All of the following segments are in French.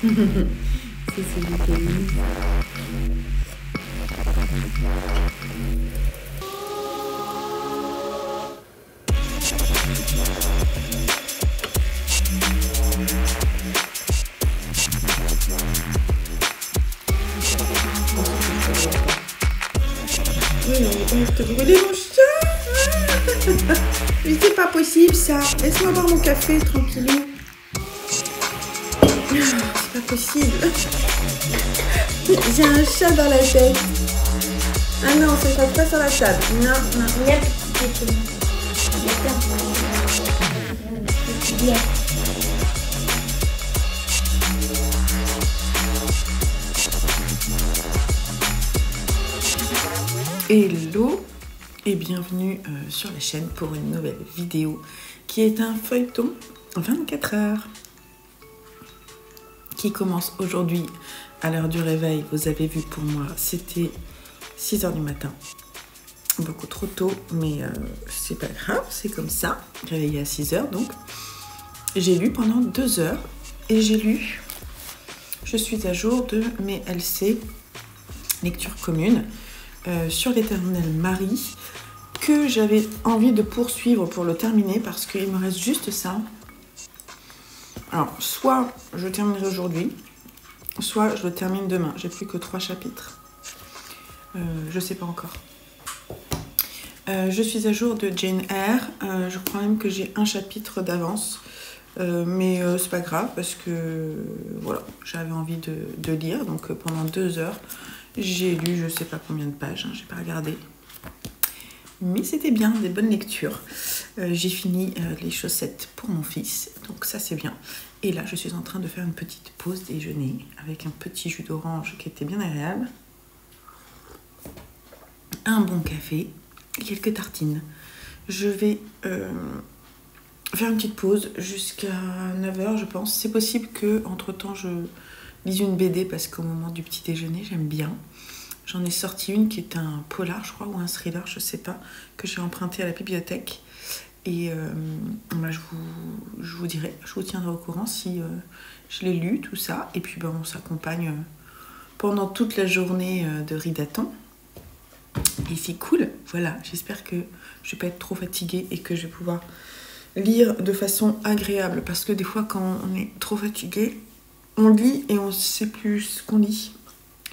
C'est celui qui est mis. Oui, mais te brûler mon chat. Mais c'est pas possible ça. Laisse-moi boire mon café tranquillement. C'est pas possible. J'ai un chat dans la tête. Ah non, ça ne passe pas sur la table. Non, non. Yep. Yep. Hello et bienvenue sur la chaîne pour une nouvelle vidéo qui est un feuilleton 24 heures qui commence aujourd'hui à l'heure du réveil. Vous avez vu, pour moi c'était 6 h du matin, beaucoup trop tôt, mais c'est pas grave, c'est comme ça. Réveillée à 6 h, donc j'ai lu pendant 2 heures et j'ai lu, je suis à jour de mes LC, lecture commune, sur l'Éternelle Marie, que j'avais envie de poursuivre pour le terminer parce qu'il me reste juste ça. Alors, soit je terminerai aujourd'hui, soit je le termine demain. J'ai plus que 3 chapitres. Je sais pas encore. Je suis à jour de Jane Eyre. Je crois même que j'ai un chapitre d'avance. Mais c'est pas grave parce que voilà, j'avais envie de lire. Donc pendant 2 heures, j'ai lu je sais pas combien de pages, hein, j'ai pas regardé. Mais c'était bien, des bonnes lectures. J'ai fini les chaussettes pour mon fils, donc ça c'est bien. Et là, je suis en train de faire une petite pause déjeuner avec un petit jus d'orange qui était bien agréable. Un bon café et quelques tartines. Je vais faire une petite pause jusqu'à 9 h, je pense. C'est possible que entre temps je lise une BD parce qu'au moment du petit déjeuner, j'aime bien. J'en ai sorti une qui est un polar, je crois, ou un thriller, je sais pas, que j'ai emprunté à la bibliothèque. Et bah, je vous dirai, je vous tiendrai au courant si je l'ai lu, tout ça. Et puis on s'accompagne pendant toute la journée de ridaton. Et c'est cool, voilà. J'espère que je vais pas être trop fatiguée et que je vais pouvoir lire de façon agréable. Parce que des fois, quand on est trop fatigué, on lit et on ne sait plus ce qu'on lit.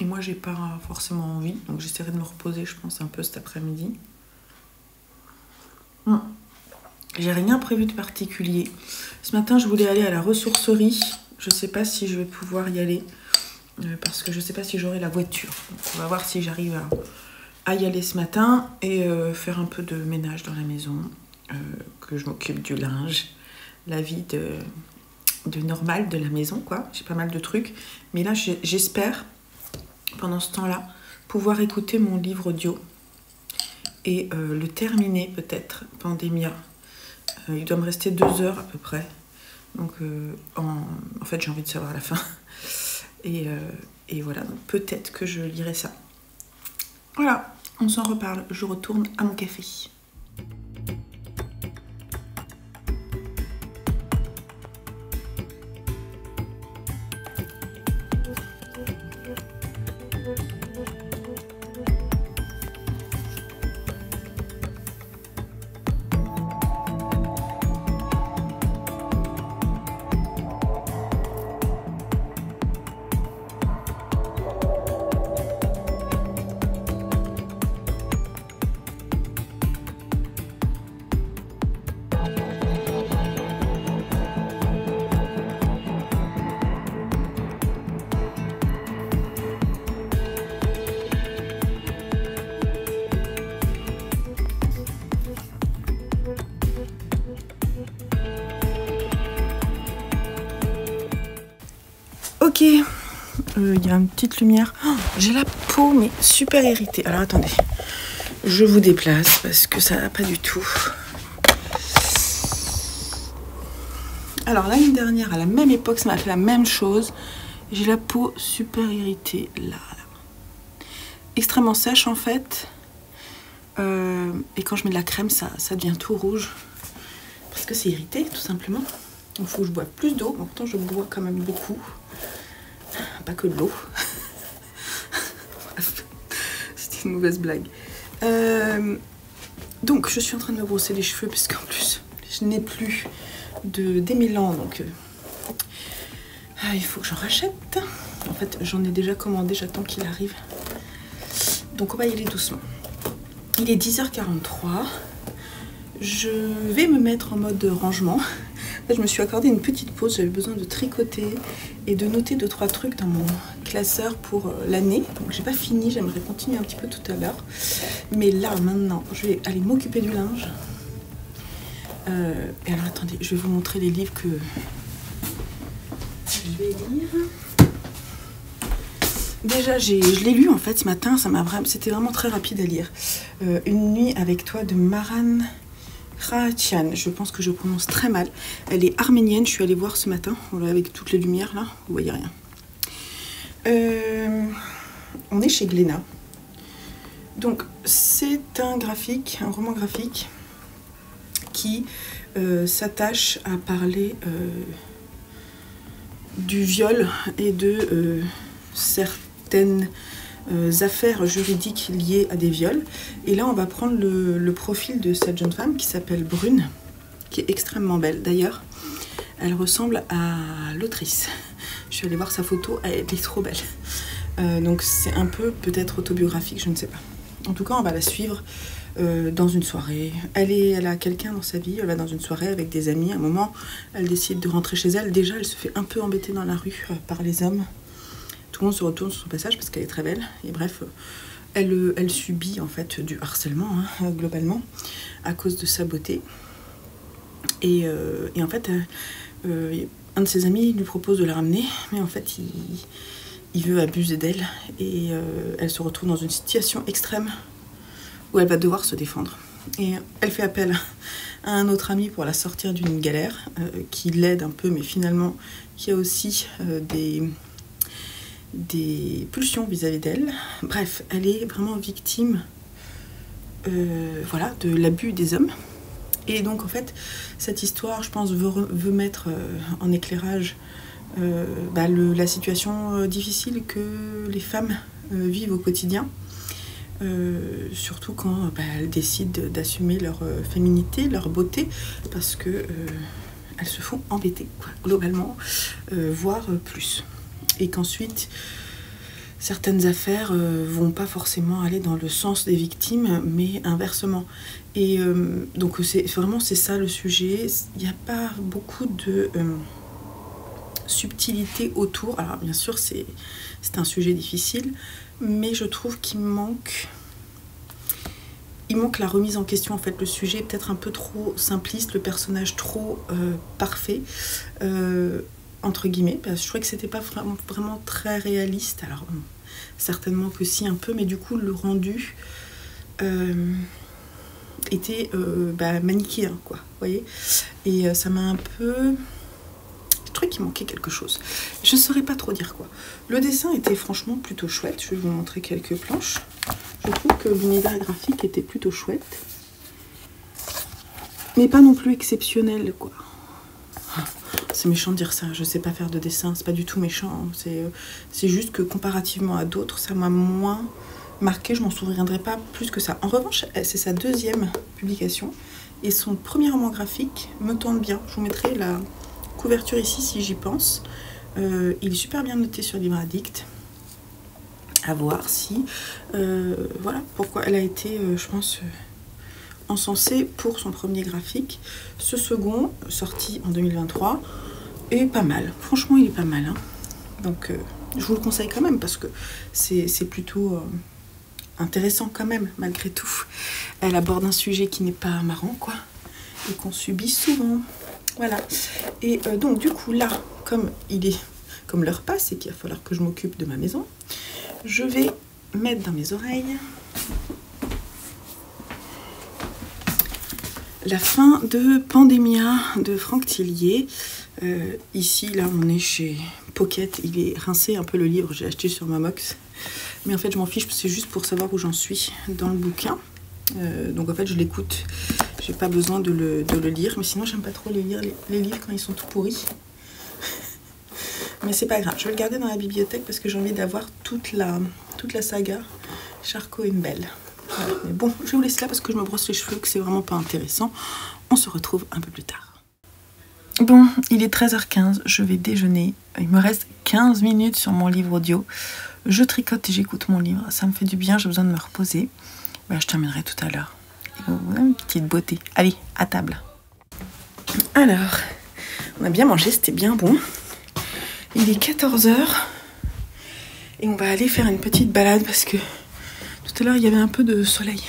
Et moi, j'ai pas forcément envie. Donc, j'essaierai de me reposer, je pense, un peu cet après-midi. J'ai rien prévu de particulier. Ce matin, je voulais aller à la ressourcerie. Je sais pas si je vais pouvoir y aller. Parce que je sais pas si j'aurai la voiture. Donc, on va voir si j'arrive à y aller ce matin. Et faire un peu de ménage dans la maison. Que je m'occupe du linge. La vie de normal de la maison, quoi. J'ai pas mal de trucs. Mais là, j'espère, pendant ce temps-là, pouvoir écouter mon livre audio et le terminer, peut-être, Pandémia. Il doit me rester 2 heures à peu près. Donc, en fait, j'ai envie de savoir la fin. Et voilà, donc peut-être que je lirai ça. Voilà, on s'en reparle. Je retourne à mon café. Ok, il y a une petite lumière. Oh, j'ai la peau, mais super irritée. Alors attendez, je vous déplace parce que ça va pas du tout. Alors l'année dernière, à la même époque, ça m'a fait la même chose. J'ai la peau super irritée, là. Extrêmement sèche en fait. Et quand je mets de la crème, ça devient tout rouge. Parce que c'est irrité, tout simplement. Il faut que je boive plus d'eau. Pourtant, je bois quand même beaucoup. pas que de l'eau. C'était une mauvaise blague. Donc je suis en train de me brosser les cheveux parce qu'en plus je n'ai plus de démêlant, donc il faut que j'en rachète. En fait j'en ai déjà commandé, j'attends qu'il arrive. Donc on va y aller doucement. Il est 10h43. Je vais me mettre en mode rangement. Là, je me suis accordé une petite pause, j'avais besoin de tricoter et de noter 2-3 trucs dans mon classeur pour l'année. Donc j'ai pas fini, j'aimerais continuer un petit peu tout à l'heure. Mais là maintenant, je vais aller m'occuper du linge. Et alors attendez, je vais vous montrer les livres que je vais lire. Déjà, je l'ai lu en fait ce matin, c'était vraiment très rapide à lire. Une nuit avec toi de Maran Khachiyan, je pense que je prononce très mal. Elle est arménienne, je suis allée voir ce matin, voilà, avec toutes les lumières là, vous voyez rien. On est chez Glénat. Donc c'est un roman graphique qui s'attache à parler du viol et de certaines affaires juridiques liées à des viols. Et là on va prendre le profil de cette jeune femme qui s'appelle Brune, qui est extrêmement belle. D'ailleurs elle ressemble à l'autrice. Je suis allée voir sa photo, elle est trop belle. Donc c'est un peu peut-être autobiographique, je ne sais pas. En tout cas on va la suivre dans une soirée. Elle a quelqu'un dans sa vie, elle va dans une soirée avec des amis. À un moment elle décide de rentrer chez elle. Déjà elle se fait un peu embêter dans la rue par les hommes. Tout le monde se retourne sur son passage parce qu'elle est très belle. Et bref, elle subit en fait du harcèlement, hein, globalement, à cause de sa beauté. Et en fait, un de ses amis lui propose de la ramener, mais en fait, il veut abuser d'elle. Et elle se retrouve dans une situation extrême où elle va devoir se défendre. Et elle fait appel à un autre ami pour la sortir d'une galère, qui l'aide un peu, mais finalement, qui a aussi des pulsions vis-à-vis d'elle. Bref, elle est vraiment victime voilà, de l'abus des hommes. Et donc en fait, cette histoire, je pense, veut mettre en éclairage la situation difficile que les femmes vivent au quotidien. Surtout quand elles décident d'assumer leur féminité, leur beauté, parce que elles se font embêter, quoi, globalement, voire plus. Et qu'ensuite, certaines affaires vont pas forcément aller dans le sens des victimes, mais inversement. Et donc c'est ça le sujet. Il n'y a pas beaucoup de subtilité autour. Alors bien sûr, c'est un sujet difficile, mais je trouve qu'il manque la remise en question. En fait, le sujet est peut-être un peu trop simpliste, le personnage trop parfait. Entre guillemets, parce que je trouvais que c'était pas vraiment très réaliste. Alors certainement que si, un peu, mais du coup le rendu était manichéen, quoi, vous voyez. Et ça m'a un peu... Je trouvais qu'il manquait quelque chose. Je saurais pas trop dire quoi. Le dessin était franchement plutôt chouette. Je vais vous montrer quelques planches. Je trouve que l'univers graphique était plutôt chouette, mais pas non plus exceptionnel, quoi. C'est méchant de dire ça, je sais pas faire de dessin, c'est pas du tout méchant, c'est juste que comparativement à d'autres, ça m'a moins marqué, je m'en souviendrai pas plus que ça. En revanche, c'est sa deuxième publication, et son premier roman graphique me tente bien. Je vous mettrai la couverture ici si j'y pense. Il est super bien noté sur Livre Addict. À voir si... voilà pourquoi elle a été, je pense... encensé pour son premier graphique. Ce second, sorti en 2023, est pas mal. Franchement, il est pas mal, hein. Donc, je vous le conseille quand même parce que c'est plutôt intéressant quand même, malgré tout. Elle aborde un sujet qui n'est pas marrant, quoi, et qu'on subit souvent. Voilà. Et donc, du coup, là, comme l'heure passe et qu'il va falloir que je m'occupe de ma maison, je vais mettre dans mes oreilles La fin de Pandémia de Franck Tillier. Ici, là, on est chez Pocket. Il est rincé un peu le livre, j'ai acheté sur Momox. Mais en fait, je m'en fiche, c'est juste pour savoir où j'en suis dans le bouquin. Donc en fait, je l'écoute. J'ai pas besoin de le lire. Mais sinon, j'aime pas trop les livres quand ils sont tout pourris. Mais c'est pas grave, je vais le garder dans la bibliothèque parce que j'ai envie d'avoir toute la saga Charcot et Belle. Voilà. Mais bon, je vais vous laisser là parce que je me brosse les cheveux, que c'est vraiment pas intéressant. On se retrouve un peu plus tard. Bon, il est 13h15, je vais déjeuner. Il me reste 15 minutes sur mon livre audio. Je tricote et j'écoute mon livre. Ça me fait du bien, j'ai besoin de me reposer. Ben, je terminerai tout à l'heure. Une petite beauté. Allez, à table. Alors, on a bien mangé, c'était bien bon. Il est 14h. Et on va aller faire une petite balade parce que tout à l'heure, il y avait un peu de soleil.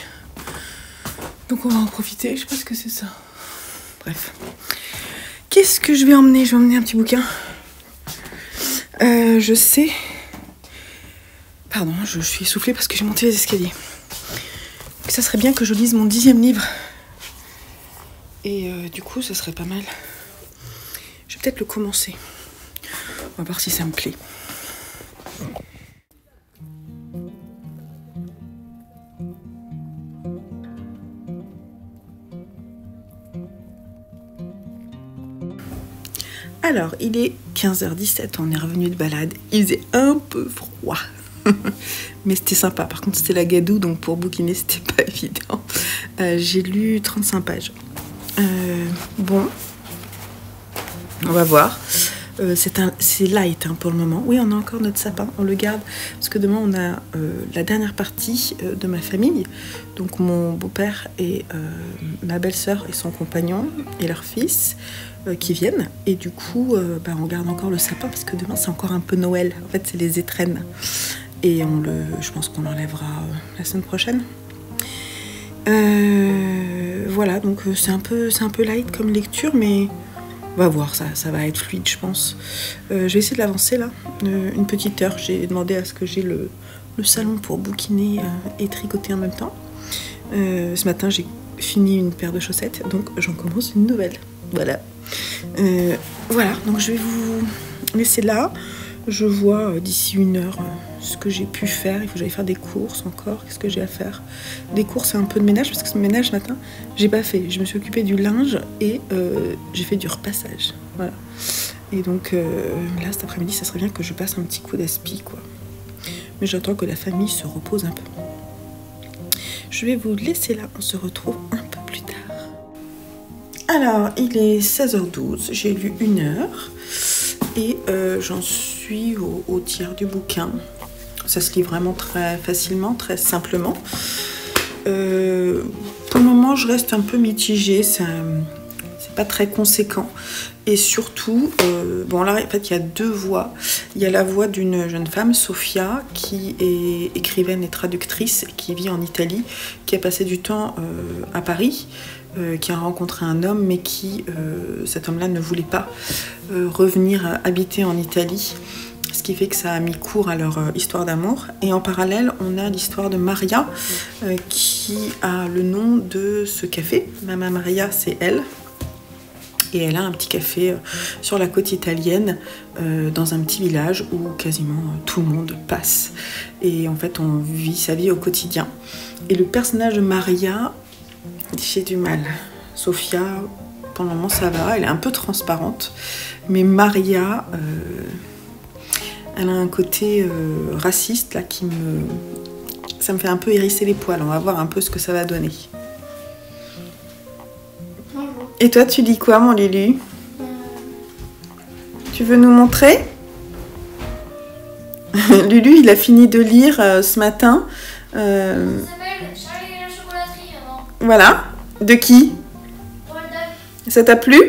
Donc on va en profiter. Je sais pas ce que c'est ça. Bref. Qu'est-ce que je vais emmener? Je vais emmener un petit bouquin. Je sais... Pardon, je suis essoufflée parce que j'ai monté les escaliers. Ça serait bien que je lise mon 10e livre. Et du coup, ça serait pas mal. Je vais peut-être le commencer. On va voir si ça me plaît. Alors, il est 15h17, on est revenu de balade. Il faisait un peu froid. Mais c'était sympa. Par contre, c'était la gadoue, donc pour bouquiner, c'était pas évident. J'ai lu 35 pages. Bon, on va voir. C'est light pour le moment. Oui, on a encore notre sapin, on le garde. Parce que demain, on a la dernière partie de ma famille. Donc mon beau-père et ma belle-sœur et son compagnon et leur fils qui viennent. Et du coup, on garde encore le sapin parce que demain, c'est encore un peu Noël. En fait, c'est les étrennes. Et je pense qu'on l'enlèvera la semaine prochaine. Voilà, donc c'est un peu light comme lecture, mais on va voir, ça va être fluide, je pense. Je vais essayer de l'avancer là, une petite heure. J'ai demandé à ce que j'ai le salon pour bouquiner et tricoter en même temps. Ce matin, j'ai fini une paire de chaussettes, donc j'en commence une nouvelle. Voilà. Voilà, donc je vais vous laisser là. Je vois d'ici une heure ce que j'ai pu faire. Il faut que j'aille faire des courses encore. Qu'est-ce que j'ai à faire? Des courses et un peu de ménage, parce que ce ménage ce matin, j'ai pas fait. Je me suis occupée du linge et j'ai fait du repassage. Voilà. Et donc là, cet après-midi, ça serait bien que je passe un petit coup d'aspi, quoi. Mais j'attends que la famille se repose un peu. Je vais vous laisser là. On se retrouve un peu plus tard. Alors, il est 16h12. J'ai lu 1 heure. Et j'en suis au tiers du bouquin. Ça se lit vraiment très facilement, très simplement. Pour le moment, je reste un peu mitigée. C'est pas très conséquent. Et surtout, bon là, en fait, il y a 2 voix. Il y a la voix d'une jeune femme, Sofia, qui est écrivaine et traductrice, qui vit en Italie, qui a passé du temps à Paris, qui a rencontré un homme, mais qui, cet homme-là, ne voulait pas revenir habiter en Italie. Ce qui fait que ça a mis court à leur histoire d'amour. Et en parallèle, on a l'histoire de Maria, qui a le nom de ce café. Mama Maria, c'est elle. Et elle a un petit café sur la côte italienne, dans un petit village où quasiment tout le monde passe. Et en fait, on vit sa vie au quotidien. Et le personnage de Maria, j'ai du mal. Sofia, pour le moment, ça va. Elle est un peu transparente. Mais Maria, elle a un côté raciste là, ça me fait un peu hérisser les poils. On va voir un peu ce que ça va donner. Et toi, tu lis quoi, mon Lulu? Tu veux nous montrer? Lulu, il a fini de lire ce matin. Ça s'appelle Charlie et la chocolaterie avant. Voilà. De qui? Roald Dahl. Ça t'a plu?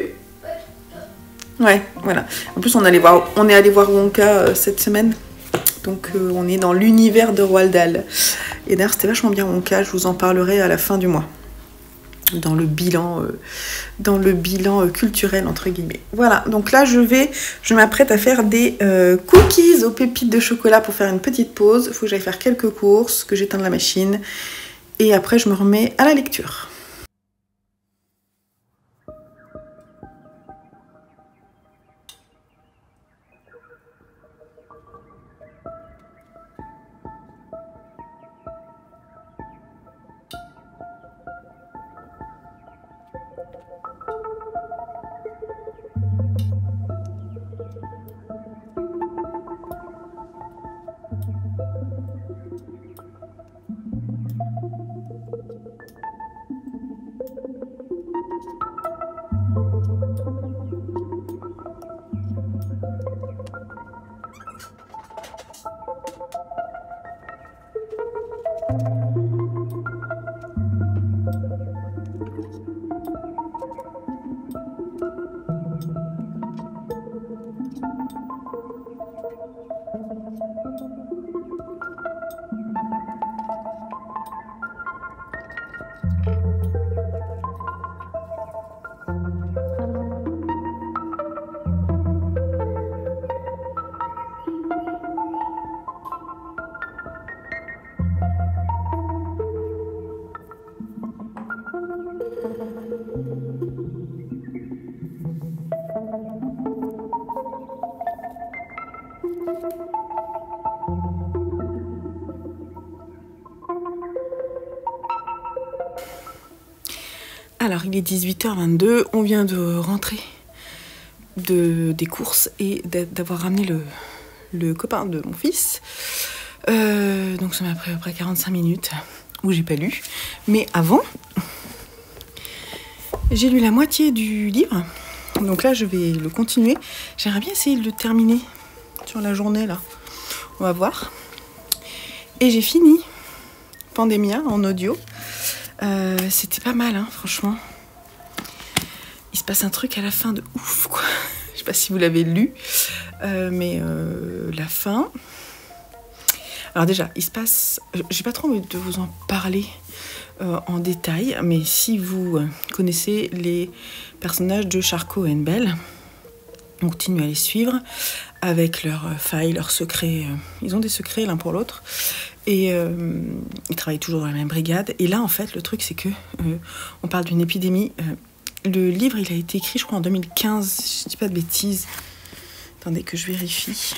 Ouais, voilà. En plus, on est allé voir Wonka cette semaine. Donc, on est dans l'univers de Roald Dahl. Et d'ailleurs, c'était vachement bien Wonka. Je vous en parlerai à la fin du mois. Dans le bilan culturel, entre guillemets. Voilà, donc là, je m'apprête à faire des cookies aux pépites de chocolat pour faire une petite pause. Il faut que j'aille faire quelques courses, que j'éteigne la machine. Et après, je me remets à la lecture. Alors, il est 18h22, on vient de rentrer des courses et d'avoir ramené le copain de mon fils. Donc ça m'a pris à peu près 45 minutes où j'ai pas lu. Mais avant, j'ai lu la moitié du livre. Donc là, je vais le continuer. J'aimerais bien essayer de le terminer sur la journée, là. On va voir. Et j'ai fini Pandémia en audio. C'était pas mal, hein, franchement. Il se passe un truc à la fin de ouf, quoi. Je sais pas si vous l'avez lu, mais la fin... Alors déjà, il se passe... J'ai pas trop envie de vous en parler en détail, mais si vous connaissez les personnages de Charcot et Belle, on continue à les suivre avec leurs failles, leurs secrets. Ils ont des secrets l'un pour l'autre. Et ils travaillent toujours dans la même brigade. Et là, en fait, le truc, c'est que on parle d'une épidémie. Le livre, il a été écrit, je crois, en 2015. Si je dis pas de bêtises. Attendez que je vérifie.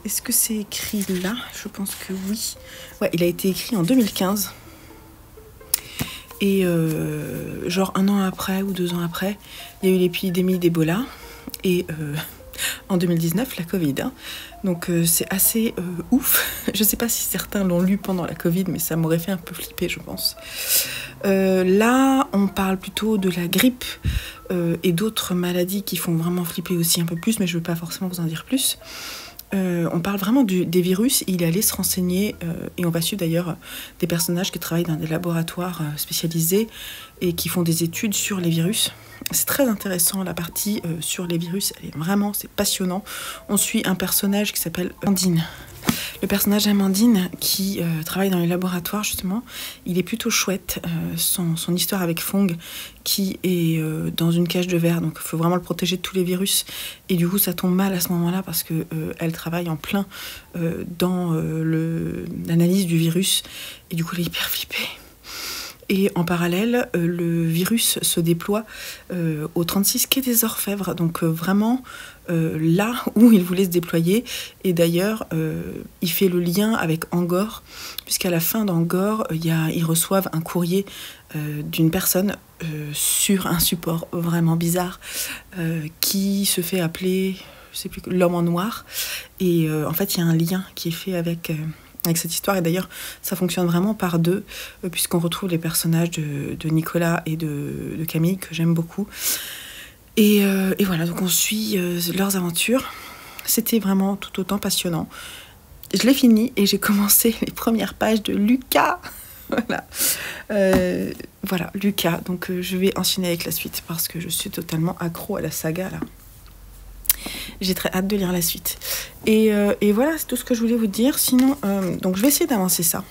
Est-ce que c'est écrit là? Je pense que oui. Ouais, il a été écrit en 2015. Et genre 1 an après ou 2 ans après, il y a eu l'épidémie d'Ebola. Et en 2019, la Covid. Hein. Donc c'est assez ouf. Je ne sais pas si certains l'ont lu pendant la Covid, mais ça m'aurait fait un peu flipper, je pense. Là, on parle plutôt de la grippe et d'autres maladies qui font vraiment flipper aussi un peu plus, mais je ne veux pas forcément vous en dire plus. On parle vraiment des virus. Il est allé se renseigner et on va suivre d'ailleurs des personnages qui travaillent dans des laboratoires spécialisés et qui font des études sur les virus. C'est très intéressant, la partie sur les virus, elle est vraiment, c'est passionnant. On suit un personnage qui s'appelle Amandine. Le personnage Amandine qui travaille dans les laboratoires, justement, il est plutôt chouette. Son histoire avec Fong, qui est dans une cage de verre, donc il faut vraiment le protéger de tous les virus. Et du coup, ça tombe mal à ce moment-là parce que elle travaille en plein dans l'analyse du virus. Et du coup, elle est hyper flippée. Et en parallèle, le virus se déploie au 36 quai des Orfèvres, donc vraiment là où il voulait se déployer. Et d'ailleurs, il fait le lien avec Angor, puisqu'à la fin d'Angor, ils reçoivent un courrier d'une personne sur un support vraiment bizarre qui se fait appeler, je sais plus, l'homme en noir. Et en fait, il y a un lien qui est fait avec cette histoire, et d'ailleurs ça fonctionne vraiment par deux, puisqu'on retrouve les personnages de Nicolas et de Camille, que j'aime beaucoup, et voilà, donc on suit leurs aventures. C'était vraiment tout autant passionnant. Je l'ai fini et j'ai commencé les premières pages de Lucas. Voilà, Lucas, donc je vais enchaîner avec la suite parce que je suis totalement accro à la saga là. J'ai très hâte de lire la suite. Et voilà, c'est tout ce que je voulais vous dire. Sinon, donc je vais essayer d'avancer ça.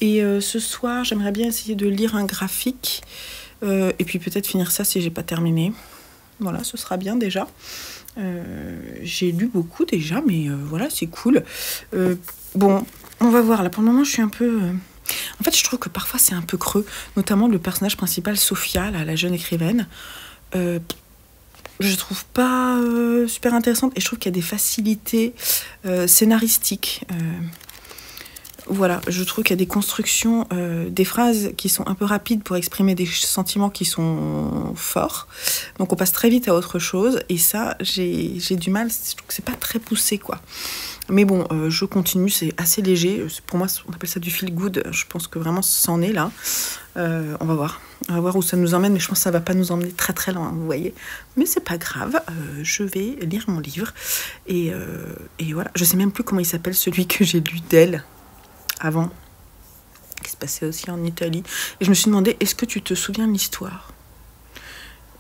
Et ce soir, j'aimerais bien essayer de lire un graphique. Et puis peut-être finir ça si j'ai pas terminé. Voilà, ce sera bien déjà. J'ai lu beaucoup déjà, mais voilà, c'est cool. Bon, on va voir. Là, pour le moment, je suis un peu... En fait, je trouve que parfois, c'est un peu creux. Notamment le personnage principal, Sophia, là, la jeune écrivaine. Je trouve pas super intéressante, et je trouve qu'il y a des facilités scénaristiques. Voilà, je trouve qu'il y a des constructions, des phrases qui sont un peu rapides pour exprimer des sentiments qui sont forts. Donc on passe très vite à autre chose, et ça, j'ai du mal. Je trouve que c'est pas très poussé, quoi. Mais bon, je continue, c'est assez léger. Pour moi, on appelle ça du feel good. Je pense que vraiment, c'en est là. On va voir. On va voir où ça nous emmène, mais je pense que ça va pas nous emmener très très loin, vous voyez. Mais c'est pas grave, je vais lire mon livre. Et voilà, je sais même plus comment il s'appelle, celui que j'ai lu d'elle avant, qui se passait aussi en Italie. Et je me suis demandé, est-ce que tu te souviens de l'histoire?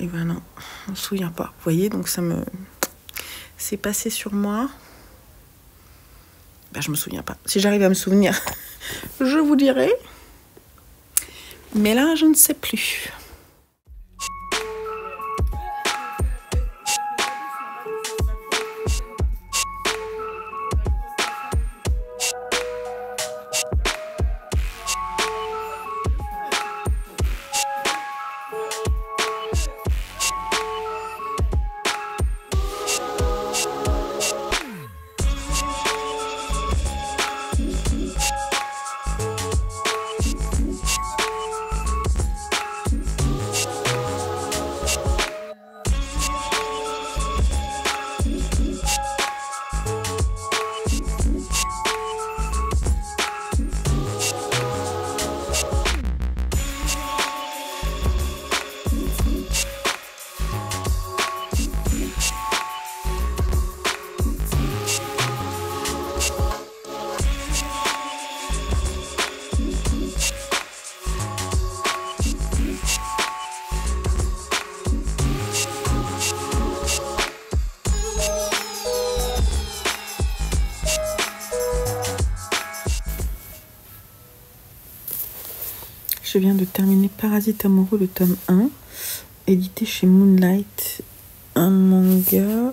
Et ben non, on se souvient pas. Vous voyez, donc ça s'est passé sur moi. Ben, je me souviens pas. Si j'arrive à me souvenir, je vous dirai. Mais là, je ne sais plus. Je viens de terminer Parasite amoureux, le tome 1, édité chez Moonlight. Un manga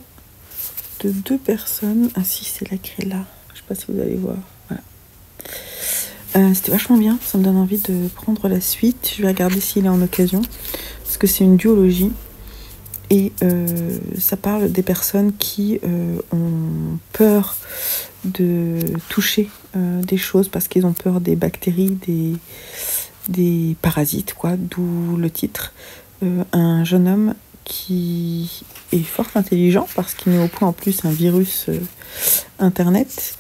de 2 personnes. Ah si, c'est écrit là. Je sais pas si vous allez voir. Voilà. C'était vachement bien. Ça me donne envie de prendre la suite. Je vais regarder s'il est en occasion. Parce que c'est une duologie. Et ça parle des personnes qui ont peur de toucher des choses parce qu'ils ont peur des bactéries, des parasites, quoi, d'où le titre. Un jeune homme qui est fort intelligent parce qu'il met au point en plus un virus internet,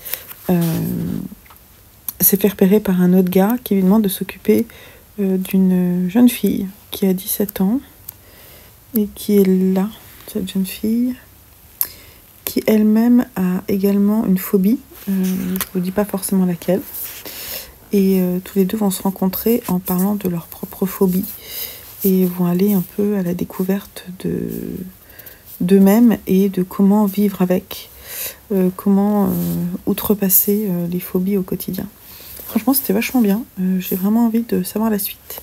s'est fait repérer par un autre gars qui lui demande de s'occuper d'une jeune fille qui a 17 ans et qui est là, cette jeune fille, qui elle-même a également une phobie, je ne vous dis pas forcément laquelle. Et tous les deux vont se rencontrer en parlant de leur propre phobie et vont aller un peu à la découverte d'eux-mêmes et de comment vivre avec, comment outrepasser les phobies au quotidien. Franchement, c'était vachement bien. J'ai vraiment envie de savoir la suite.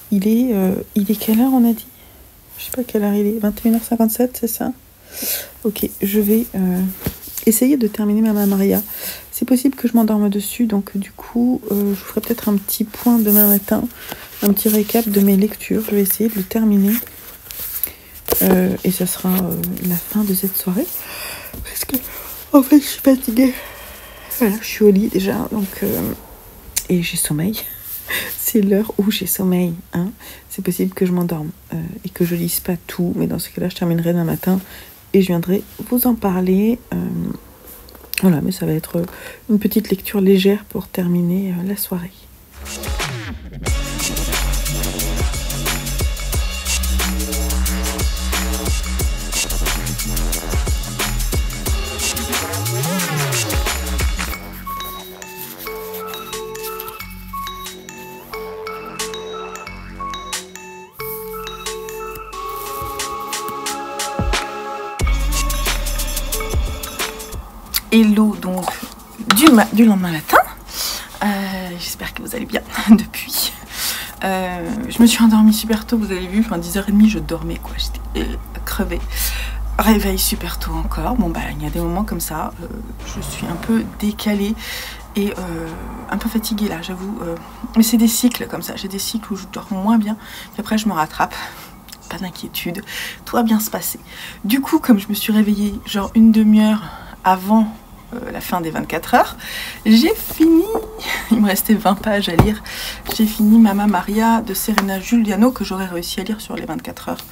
Il est quelle heure, on a dit? Je sais pas quelle heure il est. 21h57, c'est ça? Ok, je vais essayer de terminer Maman Maria. C'est possible que je m'endorme dessus, donc du coup, je vous ferai peut-être un petit point demain matin, un petit récap de mes lectures. Je vais essayer de le terminer. Et ça sera la fin de cette soirée. Parce que, en fait, je suis fatiguée. Voilà, je suis au lit déjà, donc... et j'ai sommeil. C'est l'heure où j'ai sommeil. Hein. C'est possible que je m'endorme et que je lise pas tout, mais dans ce cas-là, je terminerai demain matin et je viendrai vous en parler. Voilà, mais ça va être une petite lecture légère pour terminer la soirée. Hello donc du lendemain matin, j'espère que vous allez bien depuis. Je me suis endormie super tôt, vous avez vu, enfin 10h30 je dormais quoi, j'étais crevée. Réveil super tôt encore, bon bah il y a des moments comme ça, je suis un peu décalée et un peu fatiguée là j'avoue, mais c'est des cycles comme ça, j'ai des cycles où je dors moins bien, puis après je me rattrape. Pas d'inquiétude, tout va bien se passer. Du coup comme je me suis réveillée genre une demi-heure avant la fin des 24 heures, j'ai fini, il me restait 20 pages à lire, j'ai fini Maman Maria de Serena Giuliano que j'aurais réussi à lire sur les 24 heures.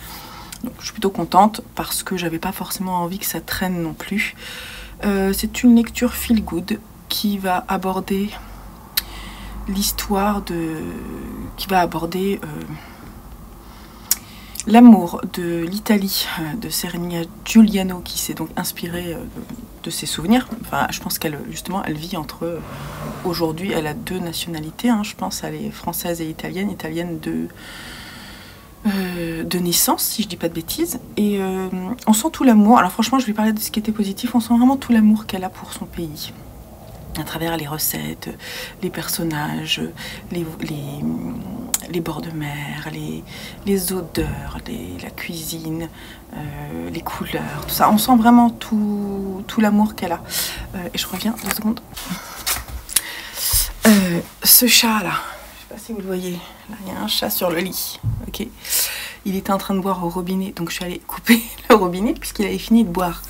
Donc je suis plutôt contente parce que j'avais pas forcément envie que ça traîne non plus. C'est une lecture feel good qui va aborder l'histoire de... qui va aborder l'amour de l'Italie de Serena Giuliano qui s'est donc inspirée de ses souvenirs. Enfin, je pense qu'elle justement elle vit entre aujourd'hui, elle a 2 nationalités, hein, je pense, elle est française et italienne de de naissance, si je dis pas de bêtises. Et on sent tout l'amour. Alors franchement, je vais parler de ce qui était positif. On sent vraiment tout l'amour qu'elle a pour son pays. À travers les recettes, les personnages, les bords de mer, les odeurs, la cuisine, les couleurs, tout ça. On sent vraiment tout l'amour qu'elle a. Et je reviens 2 secondes. Ce chat là, je sais pas si vous le voyez, là il y a un chat sur le lit, ok. Il était en train de boire au robinet, donc je suis allée couper le robinet puisqu'il avait fini de boire.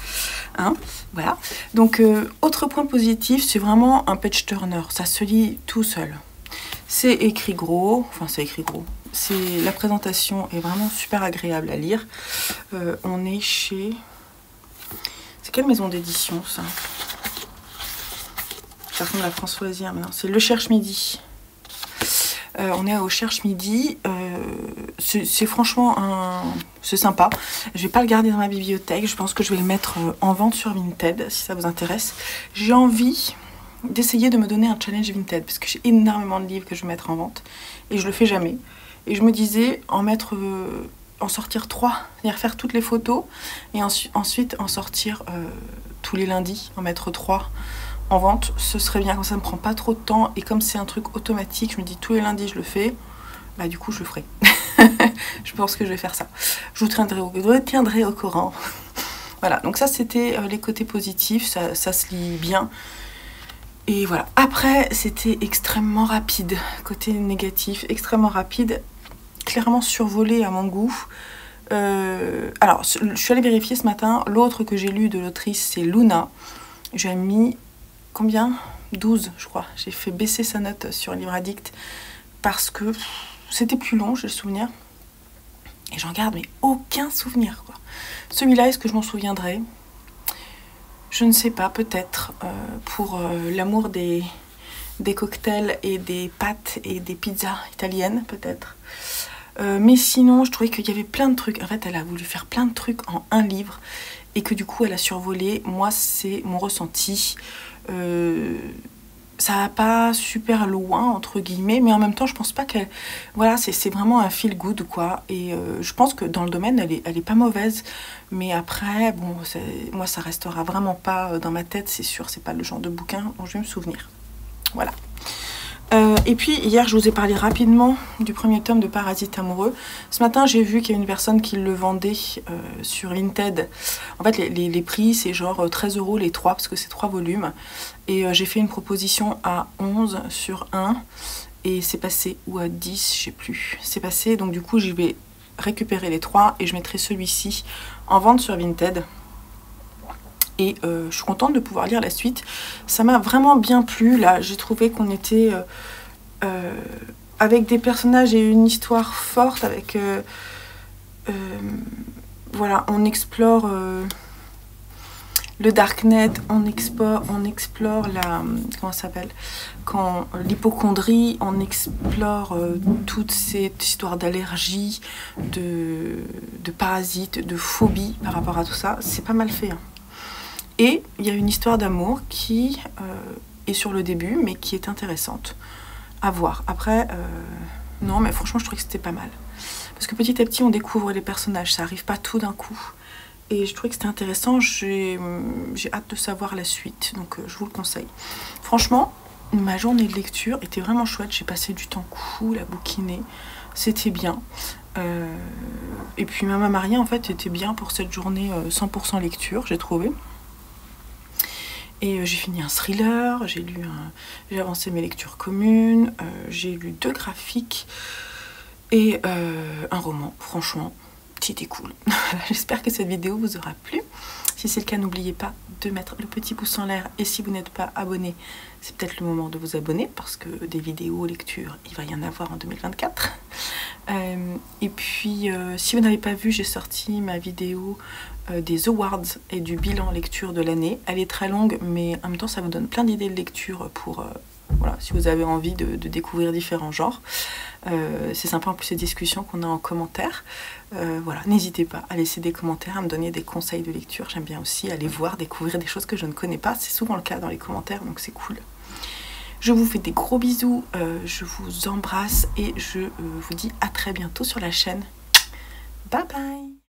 Hein, voilà. Donc autre point positif, c'est vraiment un page turner, ça se lit tout seul. C'est écrit gros, enfin c'est écrit gros. La présentation est vraiment super agréable à lire. On est chez... C'est quelle maison d'édition ça? Ça ressemble à Françoisière maintenant. C'est Le Cherche Midi. On est au Cherche Midi. C'est franchement c'est sympa. Je vais pas le garder dans ma bibliothèque. Je pense que je vais le mettre en vente sur Vinted si ça vous intéresse. J'ai envie d'essayer de me donner un challenge Vinted parce que j'ai énormément de livres que je vais mettre en vente et je le fais jamais. Et je me disais en sortir 3, c'est-à-dire faire toutes les photos et ensuite en sortir tous les lundis, en mettre 3 en vente, ce serait bien, comme ça ne me prend pas trop de temps et comme c'est un truc automatique, je me dis tous les lundis je le fais, bah du coup je le ferai. Je pense que je vais faire ça. Je vous tiendrai au courant. Voilà, donc ça c'était les côtés positifs, ça se lit bien. Et voilà, après c'était extrêmement rapide, côté négatif, extrêmement rapide, clairement survolé à mon goût. Alors, je suis allée vérifier ce matin, l'autre que j'ai lu de l'autrice c'est Luna. J'ai mis... Combien? 12 je crois. J'ai fait baisser sa note sur Livre Addict parce que c'était plus long, j'ai le souvenir. Et j'en garde mais aucun souvenir quoi. Celui-là, est-ce que je m'en souviendrai? Je ne sais pas, peut-être. Pour l'amour des cocktails et des pâtes et des pizzas italiennes, peut-être. Mais sinon, je trouvais qu'il y avait plein de trucs. En fait, elle a voulu faire plein de trucs en un livre et que du coup, elle a survolé. Moi, c'est mon ressenti. Ça va pas super loin entre guillemets, mais en même temps je pense pas qu'elle... Voilà, c'est vraiment un feel good quoi, et je pense que dans le domaine elle est pas mauvaise, mais après bon, moi ça restera vraiment pas dans ma tête, c'est sûr, c'est pas le genre de bouquin dont je vais me souvenir. Voilà. Et puis hier je vous ai parlé rapidement du premier tome de Parasite amoureux. Ce matin j'ai vu qu'il y a une personne qui le vendait sur Vinted. En fait les prix c'est genre 13 € les 3 parce que c'est 3 volumes. Et j'ai fait une proposition à 11 sur 1 et c'est passé, ou à 10 je sais plus. C'est passé, donc du coup je vais récupérer les 3 et je mettrai celui-ci en vente sur Vinted. Et je suis contente de pouvoir lire la suite. Ça m'a vraiment bien plu. Là, j'ai trouvé qu'on était avec des personnages et une histoire forte. Avec voilà, on explore le Darknet, on explore la... Comment ça s'appelle? Quand l'hypocondrie, on explore toute cette histoire d'allergie, de parasites, de phobie par rapport à tout ça. C'est pas mal fait, hein. Et il y a une histoire d'amour qui est sur le début, mais qui est intéressante à voir. Après, non, mais franchement, je trouvais que c'était pas mal. Parce que petit à petit, on découvre les personnages, ça arrive pas tout d'un coup. Et je trouvais que c'était intéressant, j'ai hâte de savoir la suite, donc je vous le conseille. Franchement, ma journée de lecture était vraiment chouette, j'ai passé du temps cool à bouquiner, c'était bien. Et puis Maman Maria, en fait, était bien pour cette journée 100% lecture, j'ai trouvé. Et j'ai fini un thriller, j'ai avancé mes lectures communes, j'ai lu 2 graphiques et un roman. Franchement, c'était cool. J'espère que cette vidéo vous aura plu. Si c'est le cas, n'oubliez pas de mettre le petit pouce en l'air. Et si vous n'êtes pas abonné, c'est peut-être le moment de vous abonner parce que des vidéos lecture, il va y en avoir en 2024. Et puis, si vous n'avez pas vu, j'ai sorti ma vidéo des awards et du bilan lecture de l'année. Elle est très longue, mais en même temps, ça vous donne plein d'idées de lecture pour... voilà, si vous avez envie de découvrir différents genres. C'est sympa en plus ces discussions qu'on a en commentaire. Voilà, n'hésitez pas à laisser des commentaires, à me donner des conseils de lecture. J'aime bien aussi aller voir, découvrir des choses que je ne connais pas. C'est souvent le cas dans les commentaires, donc c'est cool. Je vous fais des gros bisous, je vous embrasse et je vous dis à très bientôt sur la chaîne. Bye bye.